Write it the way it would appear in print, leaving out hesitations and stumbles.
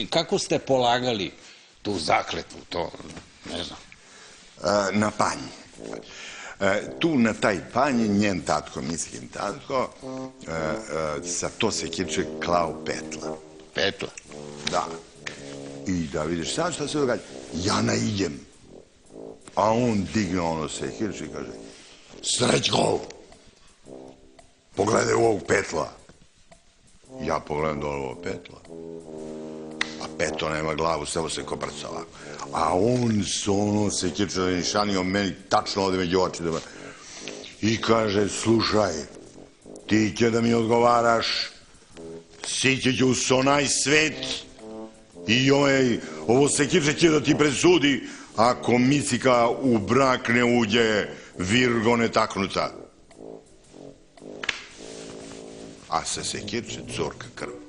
I kako ste polagali tu zakletvu, to ne znam? Na panj. Tu na taj panj njen tatko, miskin tatko, sa to sekirče klao petla. Petla? Da. I da vidiš sad šta se događa, ja naiđem. A on digne ono sekirče i kaže, Srećko, pogledaj ovog petla. Ja pogledam dole ovo petla. A peto nema glavu, samo se koprca ovako. A on s ono sekirče da nišanio meni tačno ovde među oči. I kaže, slušaj, ti će da mi odgovaraš, siće ću s onaj svet i ovo sekirče će da ti presudi ako Misika u brak ne uđe Virgo netaknuta. A sa sekirče curka krv.